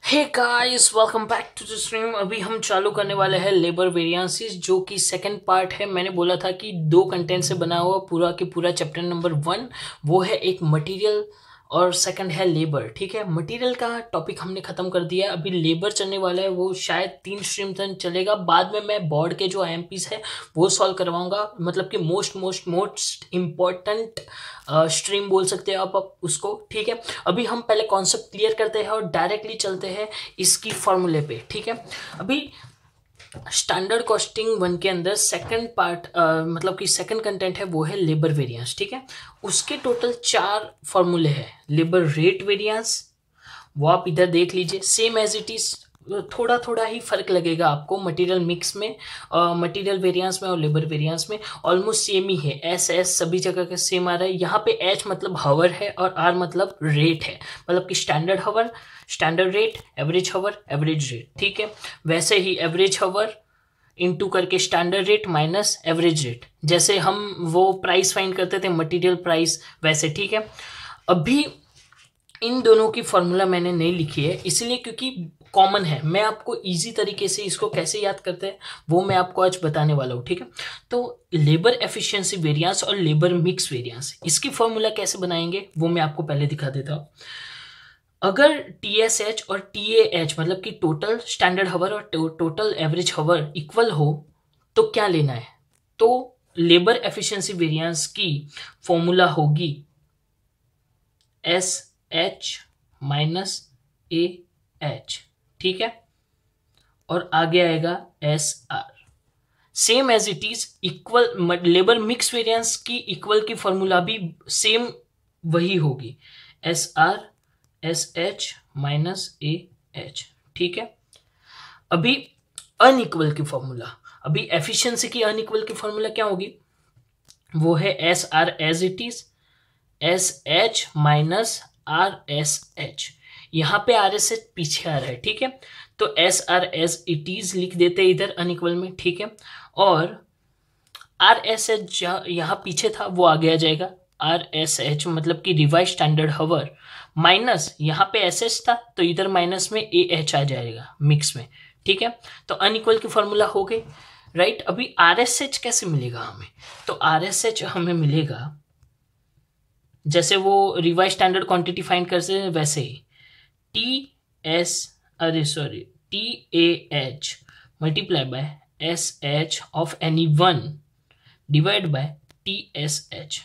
Hey guys, welcome back to the stream. अभी हम चालू करने वाले हैं लेबर वेरिएंसेस, जो कि सेकंड पार्ट है। मैंने बोला था कि दो कंटेंट से बना हुआ पूरा के पूरा चैप्टर नंबर 1 वो है एक मटेरियल और सेकंड है लेबर। ठीक है, मटेरियल का टॉपिक हमने खत्म कर दिया, अभी लेबर चलने वाला है। वो शायद 3 स्ट्रीम तक चलेगा। बाद में मैं बोर्ड के जो आईएमपीस है वो सॉल्व करवाऊंगा, मतलब कि मोस्ट इम्पोर्टेंट स्ट्रीम बोल सकते हैं आप उसको। ठीक है, अभी हम पहले कॉन्सेप्ट क्लियर करते हैं और डायरेक्टली चलते हैं इसकी फॉर्मूले पे। ठीक है, अभी स्टैंडर्ड कॉस्टिंग 1 के अंदर सेकंड पार्ट मतलब कि सेकंड कंटेंट है वो है लेबर वेरिएंस। ठीक है, उसके टोटल 4 फॉर्मूले हैं। लेबर रेट वेरिएंस वो आप इधर देख लीजिए, सेम एज इट इज। थोड़ा थोड़ा ही फर्क लगेगा आपको मटेरियल मिक्स में, मटेरियल वेरिएंस में और लेबर वेरिएंस में ऑलमोस्ट सेम ही है। एस एस सभी जगह का सेम आ रहा है। यहाँ पे एच मतलब हवर है और आर मतलब रेट है, मतलब कि standard hour, standard rate, average hour, average rate. ठीक है, वैसे ही एवरेज हवर इनटू करके standard rate minus average rate, जैसे हम वो प्राइस फाइंड करते थे मटेरियल प्राइस, वैसे। ठीक है, अभी इन दोनों की फॉर्मूला मैंने नहीं लिखी है इसलिए क्योंकि कॉमन है। मैं आपको इजी तरीके से इसको कैसे याद करते हैं वो मैं आपको आज बताने वाला हूँ। ठीक है, तो लेबर एफिशिएंसी वेरिएंस और लेबर मिक्स वेरिएंस, इसकी फॉर्मूला कैसे बनाएंगे वो मैं आपको पहले दिखा देता हूँ। अगर टी एस एच और टी ए एच मतलब कि टोटल स्टैंडर्ड हवर और टोटल एवरेज हवर इक्वल हो तो क्या लेना है, तो लेबर एफिशिएंसी वेरिएंस की फॉर्मूला होगी S H minus A H. ठीक है, और आगे आएगा S R, same as it is equal. Labour mix variance की इक्वल की फॉर्मूला भी सेम वही होगी, S R S H minus A H. ठीक है, अभी अनइक्वल की फॉर्मूला, अभी एफिशिएंसी की अनइक्वल की फॉर्मूला क्या होगी, वो है S R as it is S H minus R S H. यहाँ पे आर एस एच पीछे आ रहा है। ठीक है, तो S R S it is लिख देते हैं इधर अनइक्वल में। ठीक है, और आर एस एच यहाँ पीछे था वो आगे आ जाएगा, आर एस एच मतलब कि रिवाइज स्टैंडर्ड हवर माइनस यहाँ पे एस एच था तो इधर माइनस में ए एच आ जाएगा मिक्स में। ठीक है, तो अनइक्वल की फॉर्मूला हो गई, राइट। अभी आर एस एच कैसे मिलेगा हमें, तो आर एस एच हमें मिलेगा जैसे वो रिवाइज स्टैंडर्ड क्वांटिटी फाइंड करते हैं वैसे ही, टी एस अरे sorry T A H multiply by S H of any one divide by T S H.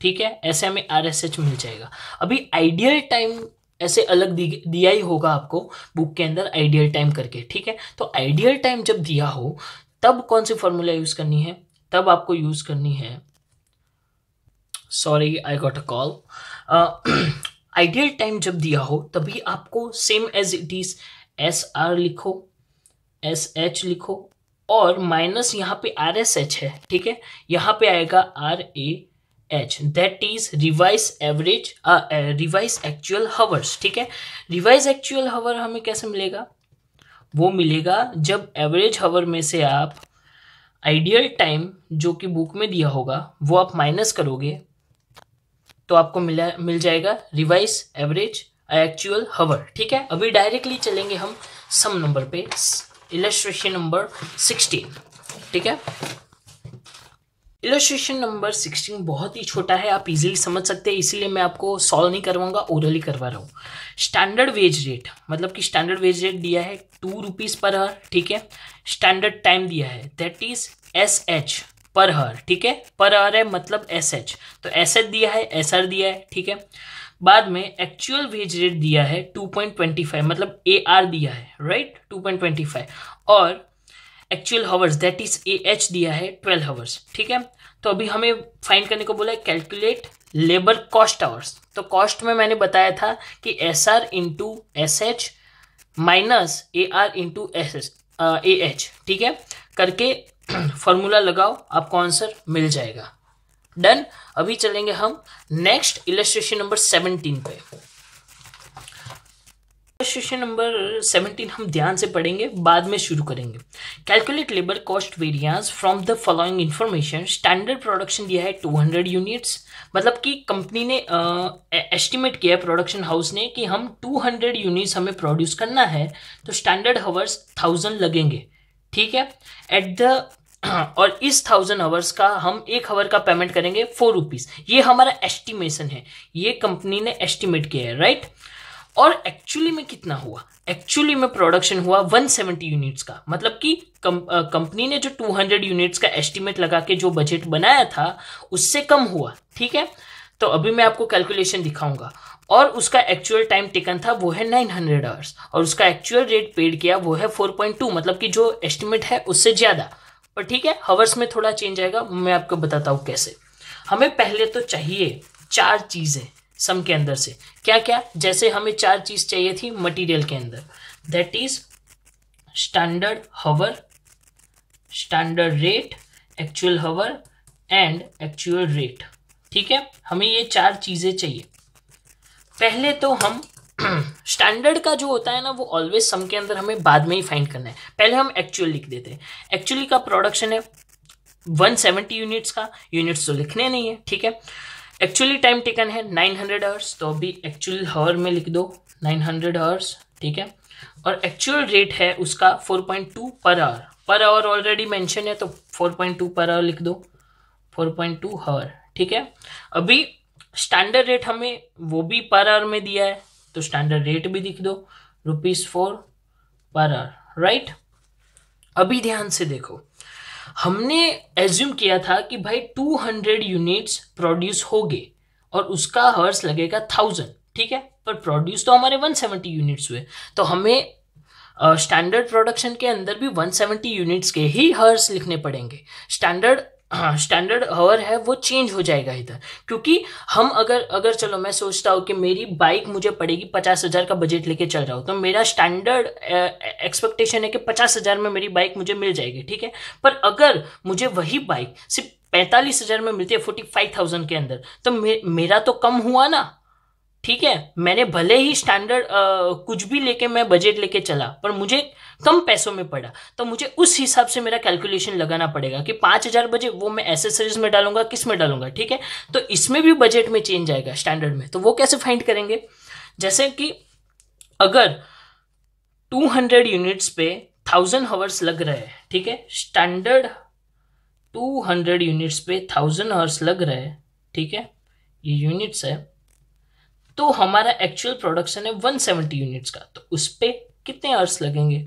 ठीक है, ऐसे हमें आर एस एच मिल जाएगा। अभी आइडियल टाइम ऐसे अलग दिया ही होगा आपको बुक के अंदर आइडियल टाइम करके। ठीक है, तो आइडियल टाइम जब दिया हो तब कौन सी फॉर्मूला यूज करनी है, तब आपको यूज करनी है, sorry I got a call. Ideal time जब दिया हो तभी आपको same as it is S R लिखो, एस एच लिखो और माइनस यहाँ पे आर एस एच है। ठीक है, यहाँ पे आएगा R A H, that is revise average revise actual hours. ठीक है, रिवाइज एक्चुअल हवर हमें कैसे मिलेगा, वो मिलेगा जब एवरेज हवर में से आप आइडियल टाइम जो कि बुक में दिया होगा वो आप माइनस करोगे तो आपको मिल जाएगा रिवाइज एवरेज एक्चुअल हवर। ठीक है, अभी डायरेक्टली चलेंगे हम सम नंबर पे, इलस्ट्रेशन नंबर 16। ठीक है, इलस्ट्रेशन नंबर 16 बहुत ही छोटा है, आप इजीली समझ सकते हैं, इसीलिए मैं आपको सॉल्व नहीं करवाऊंगा, ओरली करवा रहा हूँ। स्टैंडर्ड वेज रेट मतलब कि स्टैंडर्ड वेज रेट दिया है 2 रुपीज पर आवर। ठीक है, स्टैंडर्ड टाइम दिया है that is S H per hour. ठीक है, पर आवर है मतलब एस एच, तो एस एच दिया है, एस आर दिया है। ठीक है, बाद में एक्चुअल वेज रेट दिया है 2.25 मतलब ए आर दिया है, राइट 2.25, और actual hours that is A H दिया है 12 हावर्स। ठीक है, तो अभी हमें फाइंड करने को बोला है कैलकुलेट लेबर कॉस्ट आवर्स। तो कॉस्ट में मैंने बताया था कि S R into S H minus A R into S H A H. ठीक है, करके फॉर्मूला लगाओ, आपको आंसर मिल जाएगा। डन, अभी चलेंगे हम नेक्स्ट इलस्ट्रेशन नंबर 17 पे। क्वेश्चन नंबर 17 हम ध्यान से पढ़ेंगे, बाद में शुरू करेंगे। Calculate labour cost variance from the following information. Standard production दिया है 200 यूनिट्स, मतलब कि कंपनी ने एस्टिमेट किया है, प्रोडक्शन हाउस ने, कि हम 200 यूनिट्स हमें प्रोड्यूस करना है, तो स्टैंडर्ड हावर्स 1000 लगेंगे, ठीक है। एट द और इस 1000 आवर्स का हम 1 आवर का पेमेंट करेंगे 4 रुपीज। ये हमारा एस्टिमेशन है, ये कंपनी ने एस्टिमेट किया है, राइट। और एक्चुअली में कितना हुआ? एक्चुअली में प्रोडक्शन हुआ 170 यूनिट्स का, मतलब कि कंपनी ने जो 200 यूनिट्स का एस्टिमेट लगा के जो बजट बनाया था उससे कम हुआ, ठीक है। तो अभी मैं आपको कैलकुलेशन दिखाऊंगा। और उसका एक्चुअल टाइम टेकन था वो है 900 आवर्स, और उसका एक्चुअल रेट पेड किया वो है 4.2, मतलब कि जो एस्टिमेट है उससे ज़्यादा। पर ठीक है, हावर्स में थोड़ा चेंज आएगा, मैं आपको बताता हूँ कैसे। हमें पहले तो चाहिए 4 चीज़ें सम के अंदर से। क्या क्या? जैसे हमें 4 चीज़ चाहिए थी मटेरियल के अंदर, that is standard hour, standard rate, actual hour and actual rate, ठीक है। हमें ये 4 चीज़ें चाहिए। पहले तो हम स्टैंडर्ड का जो होता है ना, वो ऑलवेज सम के अंदर हमें बाद में ही फाइंड करना है, पहले हम एक्चुअल लिख देते हैं। एक्चुअली का प्रोडक्शन है 170 यूनिट्स का, यूनिट्स तो लिखने नहीं है, ठीक है। एक्चुअली टाइम टेकन है 900 आवर्स, तो अभी एक्चुअल हावर में लिख दो 900 आवर्स, ठीक है। और एक्चुअल रेट है उसका 4.2 per hour, per hour already mention है, तो 4.2 पर आवर लिख दो, 4.2 आवर, ठीक है। अभी स्टैंडर्ड रेट हमें वो भी पर आवर में दिया है, तो स्टैंडर्ड रेट भी लिख दो ₹4 पर आवर, राइट। अभी ध्यान से देखो, हमने एज्यूम किया था कि भाई 200 यूनिट्स प्रोड्यूस होंगे और उसका हर्स लगेगा 1000, ठीक है। पर प्रोड्यूस तो हमारे 170 यूनिट्स हुए, तो हमें स्टैंडर्ड प्रोडक्शन के अंदर भी 170 यूनिट्स के ही हर्स लिखने पड़ेंगे। स्टैंडर्ड हावर है वो चेंज हो जाएगा इधर, क्योंकि हम अगर चलो मैं सोचता हूँ कि मेरी बाइक मुझे पड़ेगी 50,000 का बजट लेके चल रहा हूँ, तो मेरा स्टैंडर्ड एक्सपेक्टेशन है कि 50,000 में मेरी बाइक मुझे मिल जाएगी, ठीक है। पर अगर मुझे वही बाइक सिर्फ 45,000 में मिलती है, 45,000 के अंदर, तो मेरा तो कम हुआ ना, ठीक है। मैंने भले ही स्टैंडर्ड कुछ भी लेके मैं बजट लेके चला, पर मुझे कम पैसों में पड़ा, तो मुझे उस हिसाब से मेरा कैलकुलेशन लगाना पड़ेगा कि 5,000 बजट वो मैं एसेसरीज में डालूंगा, किस में डालूंगा, ठीक है। तो इसमें भी बजट में चेंज आएगा स्टैंडर्ड में, तो वो कैसे फाइंड करेंगे? जैसे कि अगर 200 यूनिट्स पे 1000 आवर्स लग रहे हैं, ठीक है। स्टैंडर्ड 200 यूनिट्स पे 1000 आवर्स लग रहे हैं, ठीक है, ये यूनिट्स है। तो हमारा एक्चुअल प्रोडक्शन है 170 यूनिट्स का, तो उस पर कितने आवर्स लगेंगे?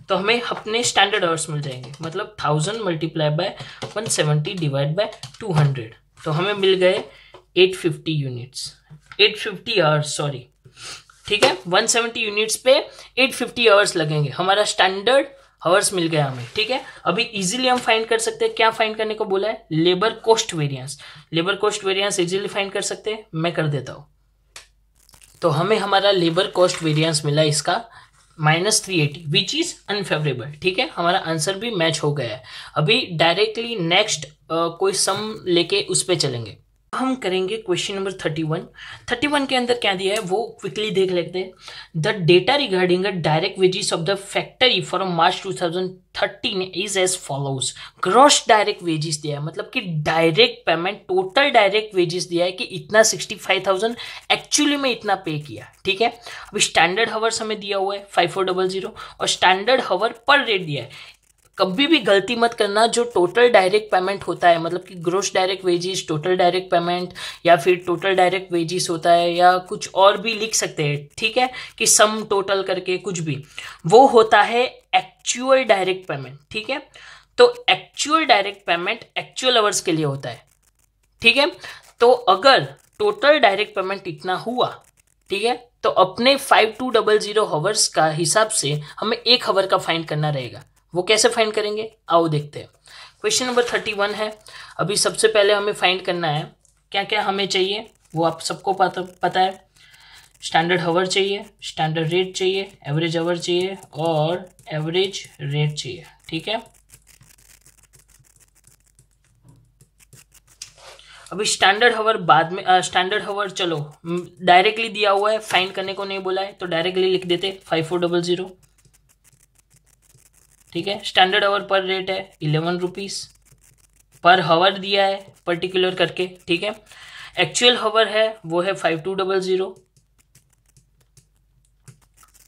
तो हमें अपने स्टैंडर्ड आवर्स मिल जाएंगे, मतलब 1000 मल्टीप्लाई बाय 170 डिवाइड बाय 200, तो हमें मिल गए 850 यूनिट्स, 850 आवर्स, सॉरी, ठीक है। 170 यूनिट्स पे 850 आवर्स लगेंगे, हमारा स्टैंडर्ड आवर्स मिल गया हमें, ठीक है। अभी इजीली हम फाइंड कर सकते हैं, क्या फाइंड करने को बोला है? Labour cost variance. Labour cost variance easily find कर सकते हैं, मैं कर देता हूँ। तो हमें हमारा लेबर कॉस्ट वेरिएंस मिला इसका -380, विच इज अनफेवरेबल, ठीक है। हमारा आंसर भी मैच हो गया है। अभी डायरेक्टली नेक्स्ट कोई सम लेके उस पर चलेंगे। हम करेंगे क्वेश्चन नंबर 31 के अंदर क्या दिया है वो क्विकली देख लेते हैं। The data regarding the direct wages of the factory for March 2013 is as follows. Gross direct wages दिया है, मतलब कि direct payment, total direct wages दिया है कि इतना 65,000 एक्चुअली में इतना पे किया, ठीक है। अभी स्टैंडर्ड हावर्स हमें दिया हुआ है 5400 और स्टैंडर्ड हावर पर रेट दिया है। कभी भी गलती मत करना, जो टोटल डायरेक्ट पेमेंट होता है, मतलब कि gross direct wages, total direct payment, या फिर टोटल डायरेक्ट वेजेस होता है, या कुछ और भी लिख सकते हैं, ठीक है, कि सम टोटल करके कुछ भी, वो होता है एक्चुअल डायरेक्ट पेमेंट, ठीक है। तो actual direct payment actual hours के लिए होता है, ठीक है। तो अगर टोटल डायरेक्ट पेमेंट इतना हुआ, ठीक है, तो अपने 5200 आवर्स का हिसाब से हमें 1 आवर का फाइंड करना रहेगा। वो कैसे फाइंड करेंगे, आओ देखते हैं। क्वेश्चन नंबर 31 है। अभी सबसे पहले हमें फाइंड करना है क्या क्या हमें चाहिए, वो आप सबको पता है। स्टैंडर्ड हावर चाहिए, स्टैंडर्ड रेट चाहिए, एवरेज आवर चाहिए और एवरेज रेट चाहिए, ठीक है। अभी स्टैंडर्ड हावर बाद में, स्टैंडर्ड हावर चलो डायरेक्टली दिया हुआ है, फाइंड करने को नहीं बोला है तो डायरेक्टली लिख देते 5400। ठीक है, स्टैंडर्ड हावर पर रेट है 11 रुपीज़, पर हावर दिया है पर्टिकुलर करके। ठीक है, एक्चुअल हावर है वो है 5200,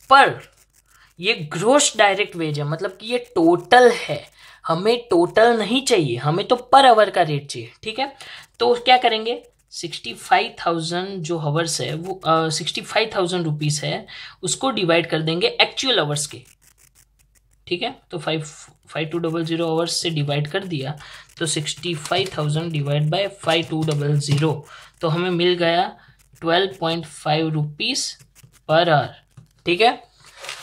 पर ये ग्रोस डायरेक्ट वेज है, मतलब कि ये टोटल है, हमें टोटल नहीं चाहिए, हमें तो पर आवर का रेट चाहिए। ठीक है, तो क्या करेंगे, 65,000 जो हावर्स है वो 65,000 रुपीज़ है, उसको डिवाइड कर देंगे एक्चुअल आवर्स के। ठीक है, तो 5200 आवर्स से डिवाइड कर दिया तो 65,000 डिवाइड बाय 5200, तो हमें मिल गया 12.5 रुपीज़ पर आवर। ठीक है,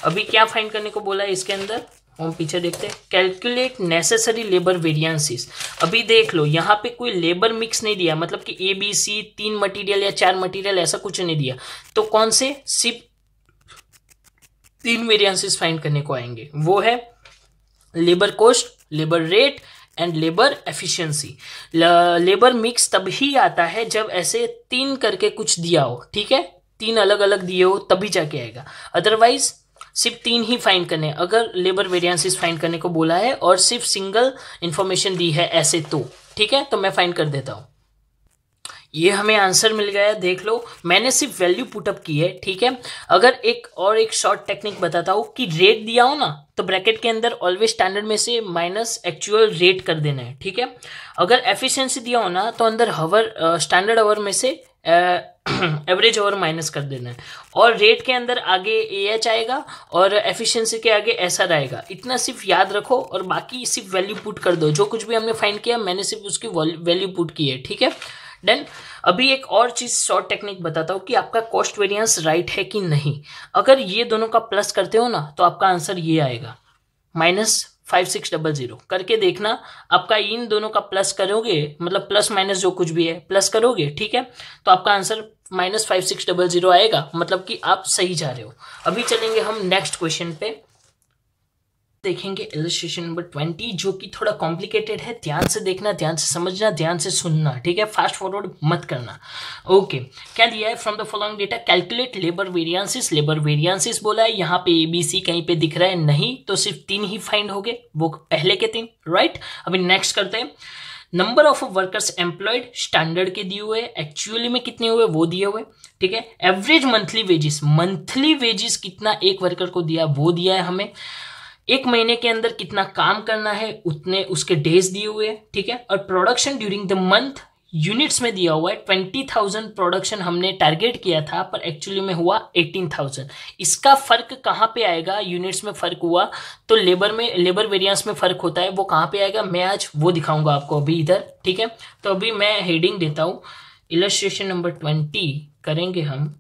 अभी क्या फाइंड करने को बोला है इसके अंदर, हम पीछे देखते हैं। Calculate necessary labour variances. अभी देख लो यहाँ पे कोई लेबर मिक्स नहीं दिया, मतलब कि ए बी सी 3 मटेरियल या 4 मटेरियल ऐसा कुछ नहीं दिया, तो कौन से सिर्फ 3 वेरिएंसेस फाइंड करने को आएंगे, वो है labour cost, labour rate and labour efficiency. Labour mix तभी आता है जब ऐसे 3 करके कुछ दिया हो। ठीक है, 3 अलग अलग दिए हो तभी जाके आएगा, अदरवाइज सिर्फ 3 ही फाइंड करने, अगर लेबर वेरिएंसेस फाइंड करने को बोला है और सिर्फ सिंगल इंफॉर्मेशन दी है ऐसे तो। ठीक है, तो मैं फाइंड कर देता हूं। ये हमें आंसर मिल गया, देख लो मैंने सिर्फ वैल्यू पुटअप की है। ठीक है, अगर एक शॉर्ट टेक्निक बताता हूँ कि रेट दिया हो ना तो ब्रैकेट के अंदर ऑलवेज स्टैंडर्ड में से माइनस एक्चुअल रेट कर देना है। ठीक है, अगर एफिशिएंसी दिया हो ना तो अंदर हावर स्टैंडर्ड हावर में से एवरेज हावर माइनस कर देना है, और रेट के अंदर आगे AH आएगा और एफिशिएंसी के आगे SR आएगा। इतना सिर्फ याद रखो और बाकी सिर्फ वैल्यू पुट कर दो, जो कुछ भी हमने फाइंड किया मैंने सिर्फ उसकी वैल्यू पुट की है। ठीक है, डन। अभी एक और चीज शॉर्ट टेक्निक बताता हूँ कि आपका कॉस्ट वेरिएंस राइट है कि नहीं। अगर ये दोनों का प्लस करते हो ना तो आपका आंसर ये आएगा -5600 करके देखना। आपका इन दोनों का प्लस करोगे, मतलब प्लस माइनस जो कुछ भी है प्लस करोगे, ठीक है, तो आपका आंसर -5600 आएगा, मतलब कि आप सही जा रहे हो। अभी चलेंगे हम नेक्स्ट क्वेश्चन पे, देखेंगे इलस्ट्रेशन नंबर 20, जो कि थोड़ा कॉम्प्लिकेटेड है। ध्यान से देखना, ध्यान से समझना, ध्यान से सुनना। ठीक है, फास्ट फॉरवर्ड मत करना। ओके, क्या दिया है, from the following data calculate labour variances. Labour variances बोला है, यहाँ पे ABC कहीं पे दिख रहा है नहीं, तो सिर्फ 3 ही फाइंड हो गए, वो पहले के 3, राइट। अभी नेक्स्ट करते हैं, number of workers employed standard के दिए हुए, एक्चुअली में कितने हुए वो दिए हुए। ठीक है, average monthly wages, monthly wages कितना एक वर्कर को दिया वो दिया है हमें। एक महीने के अंदर कितना काम करना है उतने उसके डेज दिए हुए। ठीक है, और production during the month units में दिया हुआ है। 20,000 प्रोडक्शन हमने टारगेट किया था पर एक्चुअली में हुआ 18,000। इसका फर्क कहाँ पे आएगा, यूनिट्स में फर्क हुआ तो लेबर वेरिएंस में फर्क होता है, वो कहाँ पे आएगा मैं आज वो दिखाऊंगा आपको अभी इधर। ठीक है, तो अभी मैं हेडिंग देता हूँ, इलस्ट्रेशन नंबर 20 करेंगे हम।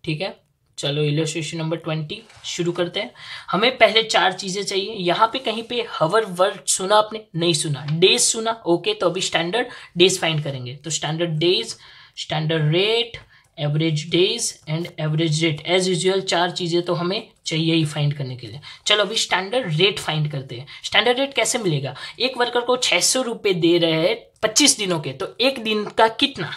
ठीक है, चलो इलस्ट्रेशन नंबर 20 शुरू करते हैं। हमें पहले 4 चीजें चाहिए। यहाँ पे कहीं पे हावर वर्ड सुना आपने, नहीं सुना, डेज सुना, ओके, तो अभी स्टैंडर्ड डेज फाइंड करेंगे। तो standard days, standard rate, average days and average rate, as usual 4 चीजें तो हमें चाहिए ही फाइंड करने के लिए। चलो अभी स्टैंडर्ड रेट फाइंड करते हैं। स्टैंडर्ड रेट कैसे मिलेगा, एक वर्कर को 600 रुपये दे रहे हैं 25 दिनों के, तो एक दिन का कितना।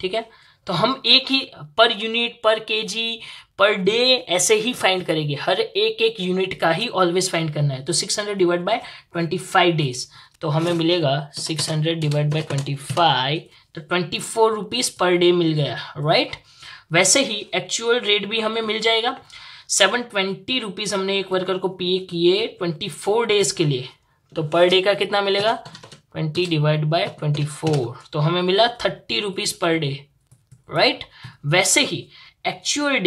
ठीक है, तो हम एक ही पर यूनिट, पर केजी, पर डे ऐसे ही फाइंड करेंगे, हर एक यूनिट का ही ऑलवेज फाइंड करना है। तो 600 डिवाइड बाय 25 डेज, तो हमें मिलेगा 600 डिवाइड बाय 25, तो 24 रुपीज पर डे मिल गया, राइट। वैसे ही एक्चुअल रेट भी हमें मिल जाएगा, 720 रुपीज हमने एक वर्कर को पे किए 24 डेज के लिए, तो पर डे का कितना मिलेगा 20 डिवाइड बाय 24, तो हमें मिला 30 रुपीज पर डे, राइट। वैसे ही एक्चुअल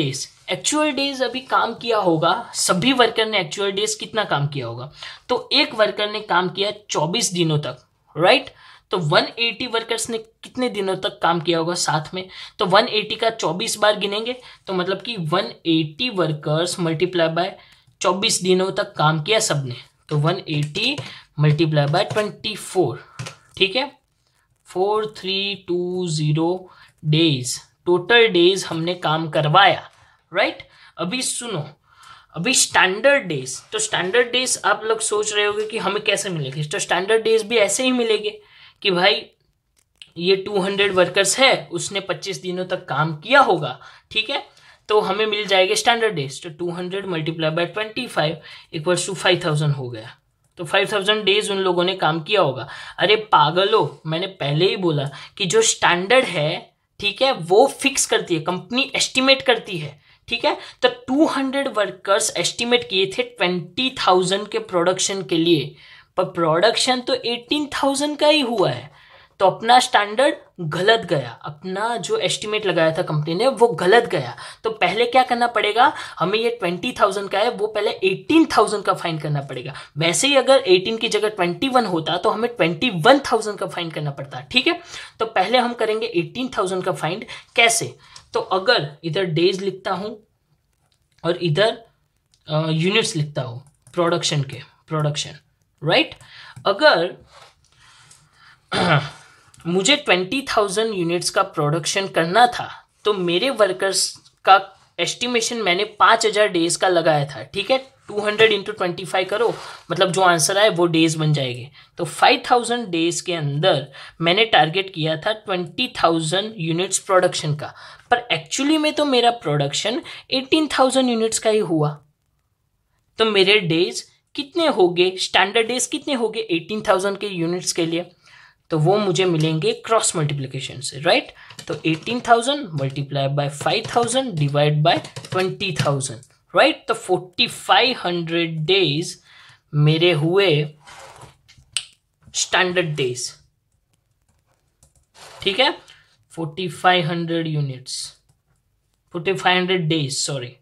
डेज अभी काम किया होगा, सभी वर्कर ने एक्चुअल डेज कितना काम किया होगा, तो एक वर्कर ने काम किया 24 दिनों तक, राइट। तो 180 वर्कर्स ने कितने दिनों तक काम किया होगा साथ में, तो 180 का 24 बार गिनेंगे, तो मतलब कि 180 वर्कर्स मल्टीप्लाई बाय 24 दिनों तक काम किया सबने, तो 180 मल्टीप्लाई बाय 24, ठीक है, 4320 डेज, टोटल डेज हमने काम करवाया, राइट। अभी सुनो, अभी स्टैंडर्ड डेज, तो स्टैंडर्ड डेज आप लोग सोच रहे होंगे कि हमें कैसे मिलेंगे, तो स्टैंडर्ड डेज भी ऐसे ही मिलेंगे कि भाई ये 200 वर्कर्स है, उसने 25 दिनों तक काम किया होगा, ठीक है, तो हमें मिल जाएगा स्टैंडर्ड डेज। तो 200 मल्टीप्लाई बाय 25 इक्वल्स टू 5000 हो गया। तो 5000 डेज उन लोगों ने काम किया होगा। अरे पागलो, मैंने पहले ही बोला कि जो स्टैंडर्ड है, ठीक है, वो फिक्स करती है कंपनी, एस्टिमेट करती है, ठीक है। तो 200 वर्कर्स एस्टिमेट किए थे 20,000 के प्रोडक्शन के लिए, पर प्रोडक्शन तो 18,000 का ही हुआ है। तो अपना स्टैंडर्ड गलत गया, अपना जो एस्टिमेट लगाया था कंपनी ने वो गलत गया। तो पहले क्या करना पड़ेगा, हमें ये 20,000 का है, वो पहले 18,000 का फाइंड करना पड़ेगा। वैसे ही अगर 18 की जगह 21 होता तो हमें 21,000 का फाइंड करना पड़ता, ठीक है। तो पहले हम करेंगे 18,000 का फाइंड। कैसे, तो अगर इधर डेज लिखता हूं और इधर यूनिट्स लिखता हूं प्रोडक्शन के, प्रोडक्शन, राइट। अगर मुझे 20,000 यूनिट्स का प्रोडक्शन करना था तो मेरे वर्कर्स का एस्टिमेशन मैंने 5,000 डेज का लगाया था, ठीक है। 200 इंटू 25 करो, मतलब जो आंसर आए वो डेज बन जाएंगे। तो 5,000 डेज के अंदर मैंने टारगेट किया था 20,000 यूनिट्स प्रोडक्शन का, पर एक्चुअली में तो मेरा प्रोडक्शन 18,000 यूनिट्स का ही हुआ। तो मेरे डेज कितने हो गए, स्टैंडर्ड डेज कितने हो गए 18,000 के यूनिट्स के लिए, तो वो मुझे मिलेंगे क्रॉस मल्टीप्लिकेशन से, राइट। तो 18,000 multiply by 5,000 divide by 20,000, right. तो 4,500 डेज मेरे हुए स्टैंडर्ड डेज, ठीक है। 4,500 यूनिट्स, 4,500 डेज, सॉरी,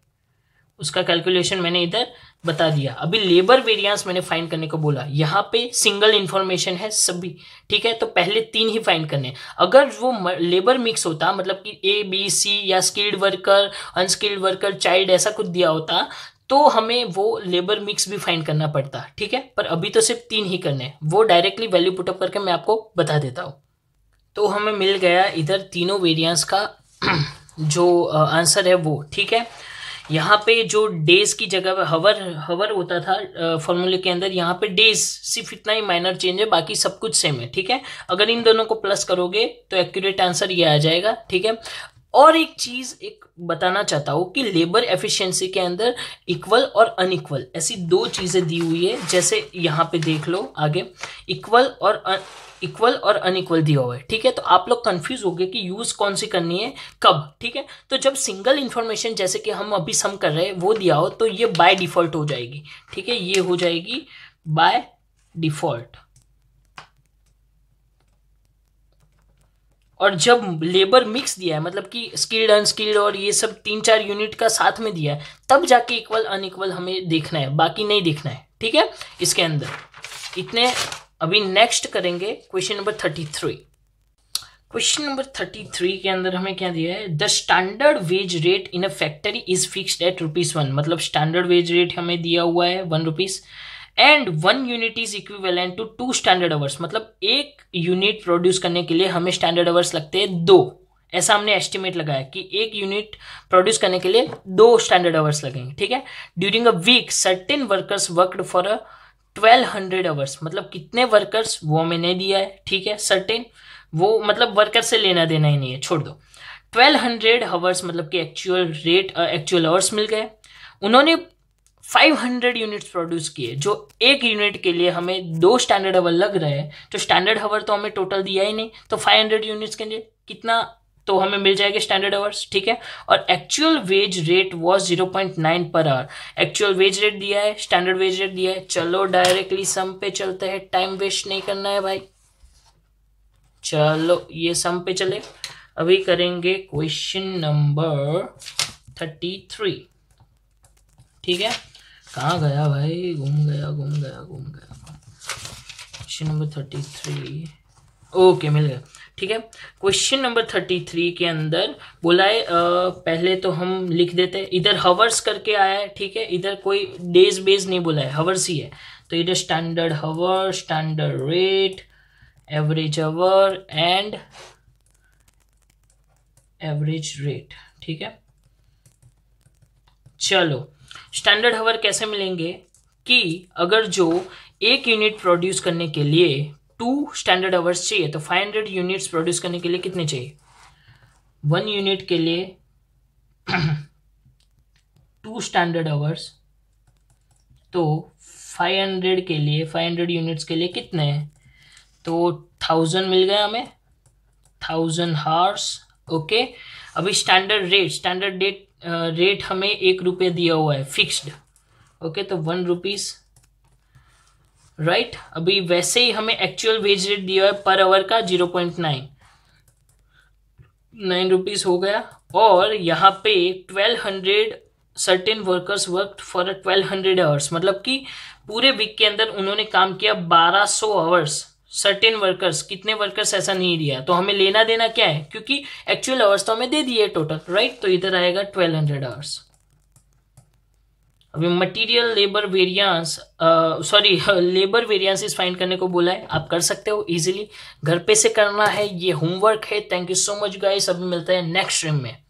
उसका कैलकुलेशन मैंने इधर बता दिया। अभी लेबर वेरिएंस मैंने फाइंड करने को बोला, यहाँ पे सिंगल इंफॉर्मेशन है सभी, ठीक है। तो पहले 3 ही फाइंड करने। अगर वो लेबर मिक्स होता, मतलब कि ए बी सी या skilled worker, unskilled worker, child, ऐसा कुछ दिया होता तो हमें वो लेबर मिक्स भी फाइंड करना पड़ता, ठीक है। पर अभी तो सिर्फ 3 ही करने, वो डायरेक्टली वैल्यू पुटअप करके मैं आपको बता देता हूँ। तो हमें मिल गया इधर तीनों वेरिएंस का जो आंसर है वो, ठीक है। यहाँ पे जो डेज की जगह हवर होता था फॉर्मूले के अंदर, यहाँ पे डेज सिर्फ इतना ही माइनर चेंज है, बाकी सब कुछ सेम है, ठीक है। अगर इन दोनों को प्लस करोगे तो एक्यूरेट आंसर ये आ जाएगा, ठीक है। और एक चीज एक बताना चाहता हूँ कि लेबर एफिशिएंसी के अंदर इक्वल और अनइक्वल ऐसी 2 चीजें दी हुई है। जैसे यहाँ पे देख लो आगे, इक्वल और अनइक्वल दिया हुआ है, ठीक है। तो आप लोग कंफ्यूज हो गए कि यूज कौन सी करनी है कब, ठीक है। तो जब सिंगल इंफॉर्मेशन जैसे कि हम अभी सम कर रहे हैं वो दिया हो तो ये बाय डिफॉल्ट हो जाएगी, ठीक है। ये हो जाएगी बाय डिफॉल्ट। और जब लेबर मिक्स दिया है, मतलब कि स्किल्ड अनस्किल्ड और ये सब 3-4 यूनिट का साथ में दिया है, तब जाके इक्वल अनइक्वल हमें देखना है, बाकी नहीं देखना है, ठीक है। इसके अंदर इतने। अभी नेक्स्ट करेंगे क्वेश्चन नंबर 33। क्वेश्चन नंबर 33 के अंदर हमें क्या दिया है, the standard wage rate in a factory is fixed at ₹1, मतलब स्टैंडर्ड वेज रेट हमें दिया हुआ है ₹1 and 1 unit is equivalent to 2 standard hours, मतलब 1 यूनिट प्रोड्यूस करने के लिए हमें स्टैंडर्ड आवर्स लगते हैं 2। ऐसा हमने एस्टिमेट लगाया कि 1 यूनिट प्रोड्यूस करने के लिए 2 स्टैंडर्ड आवर्स लगेंगे, ठीक है। During a week certain workers worked for 1,200 hours, मतलब कितने वर्कर्स वो मैंने दिया है, ठीक है। सर्टेन वो मतलब वर्कर से लेना देना ही नहीं है, छोड़ दो। 1,200 आवर्स मतलब कि एक्चुअल रेट, एक्चुअल आवर्स मिल गए। उन्होंने 500 यूनिट्स प्रोड्यूस किए, जो 1 यूनिट के लिए हमें 2 स्टैंडर्ड आवर लग रहे हैं। तो स्टैंडर्ड आवर तो हमें टोटल दिया ही नहीं, तो 500 यूनिट्स के लिए कितना, तो हमें मिल जाएगा स्टैंडर्ड आवर्स, ठीक है। और actual wage rate was 0.9 per hour. Actual wage rate दिया है, स्टैंडर्ड वेज रेट दिया है। चलो डायरेक्टली सम पे चलते हैं, टाइम वेस्ट नहीं करना है भाई। चलो ये सम पे चले। अभी करेंगे क्वेश्चन नंबर 33, ठीक है। कहाँ गया भाई, घूम गया। क्वेश्चन नंबर 33, ओके मिल गया, ठीक है। क्वेश्चन नंबर 33 के अंदर बोला है, पहले तो हम लिख देते हैं, इधर हवर्स करके आया है, ठीक है। इधर कोई डेज बेज नहीं बोला है, हवर्स ही है। तो इधर standard hour, standard rate, average hour and average rate, ठीक है। चलो स्टैंडर्ड हवर कैसे मिलेंगे कि अगर जो 1 यूनिट प्रोड्यूस करने के लिए 2 स्टैंडर्ड आवर्स चाहिए, तो 500 यूनिट्स प्रोड्यूस करने के लिए कितने चाहिए? 1 यूनिट के लिए 2 स्टैंडर्ड आवर्स, तो 500 के लिए 500 यूनिट्स के लिए कितने हैं? तो 1000 मिल गया हमें, 1000 हार्स। ओके, अभी स्टैंडर्ड रेट हमें 1 रुपये दिया हुआ है फिक्स्ड। ओके, तो 1 रुपीज, राइट। अभी वैसे ही हमें एक्चुअल वेज रेट दिया है पर आवर का 0.9 रुपीज हो गया। और यहाँ पे 1200 certain workers work for 1200 hours, मतलब कि पूरे वीक के अंदर उन्होंने काम किया 1200 आवर्स। सर्टेन वर्कर्स, कितने वर्कर्स ऐसा नहीं दिया, तो हमें लेना देना क्या है, क्योंकि एक्चुअल आवर्स तो हमें दे दिए टोटल, राइट। तो इधर आएगा 1200 आवर्स। अभी material labour variance labour variances find करने को बोला है, आप कर सकते हो इजीली, घर पे से करना है, ये होमवर्क है। Thank you so much guys, अभी मिलते हैं नेक्स्ट स्ट्रीम में।